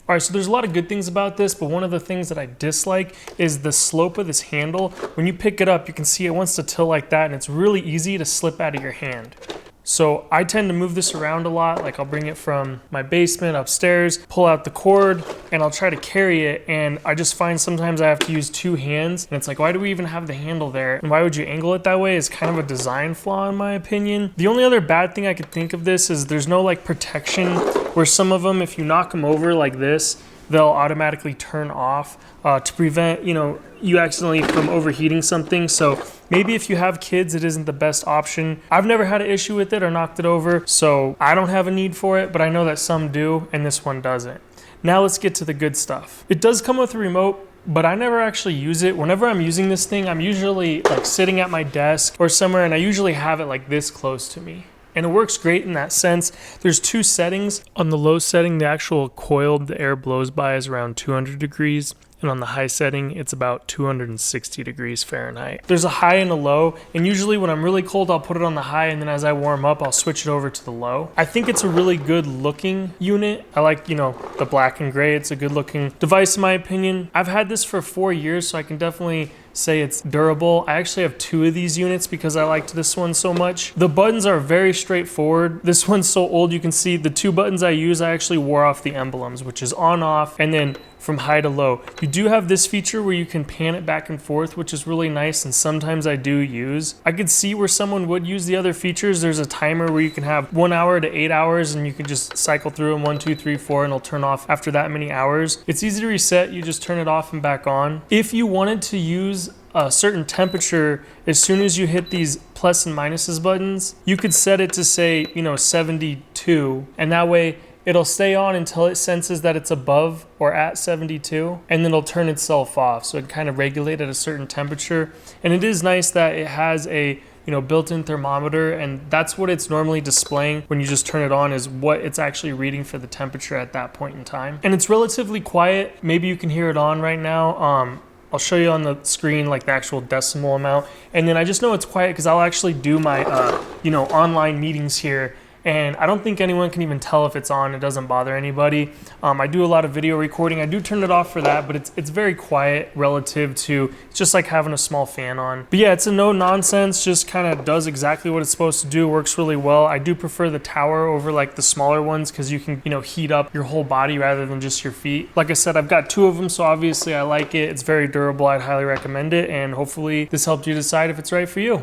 All right, so there's a lot of good things about this, but one of the things that I dislike is the slope of this handle. When you pick it up, you can see it wants to tilt like that, and it's really easy to slip out of your hand. So I tend to move this around a lot. Like I'll bring it from my basement upstairs, pull out the cord, and I'll try to carry it. And I just find sometimes I have to use two hands. And it's like, why do we even have the handle there? And why would you angle it that way? It's kind of a design flaw in my opinion. The only other bad thing I could think of this is there's no like protection, where some of them, if you knock them over like this, they'll automatically turn off to prevent, you accidentally from overheating something. So maybe if you have kids, it isn't the best option. I've never had an issue with it or knocked it over, so I don't have a need for it, but I know that some do, and this one doesn't. Now let's get to the good stuff. It does come with a remote, but I never actually use it. Whenever I'm using this thing, I'm usually like sitting at my desk or somewhere, and I usually have it like this close to me. And it works great in that sense. There's two settings. On the low setting, the actual coil the air blows by is around 200 degrees. And on the high setting, it's about 260 degrees Fahrenheit. There's a high and a low, and usually when I'm really cold, I'll put it on the high, and then as I warm up, I'll switch it over to the low. I think it's a really good looking unit. I like, the black and gray. It's a good looking device in my opinion. I've had this for 4 years, so I can definitely say it's durable. I actually have 2 of these units because I liked this one so much. The buttons are very straightforward. This one's so old, you can see the 2 buttons I use, I actually wore off the emblems, which is on, off, and then from high to low. You do have this feature where you can pan it back and forth, which is really nice, and sometimes I do use. I could see where someone would use the other features. There's a timer where you can have 1 hour to 8 hours, and you can just cycle through them 1, 2, 3, 4, and it'll turn off after that many hours. It's easy to reset. You just turn it off and back on. If you wanted to use a certain temperature, as soon as you hit these plus and minuses buttons, you could set it to say, 72, and that way it'll stay on until it senses that it's above or at 72, and then it'll turn itself off. So it kind of regulate at a certain temperature. And it is nice that it has a built-in thermometer, and that's what it's normally displaying when you just turn it on, is what it's actually reading for the temperature at that point in time. And it's relatively quiet. Maybe you can hear it on right now. I'll show you on the screen like the actual decimal amount. And then I just know it's quiet because I'll actually do my online meetings here, and I don't think anyone can even tell if it's on. It doesn't bother anybody. I do a lot of video recording. I do turn it off for that, but it's very quiet relative to, it's just like having a small fan on. But yeah, it's a no nonsense, just kind of does exactly what it's supposed to do, works really well. I do prefer the tower over like the smaller ones because you can, heat up your whole body rather than just your feet. Like I said, I've got 2 of them, so obviously I like it. It's very durable. I'd highly recommend it, and hopefully this helped you decide if it's right for you.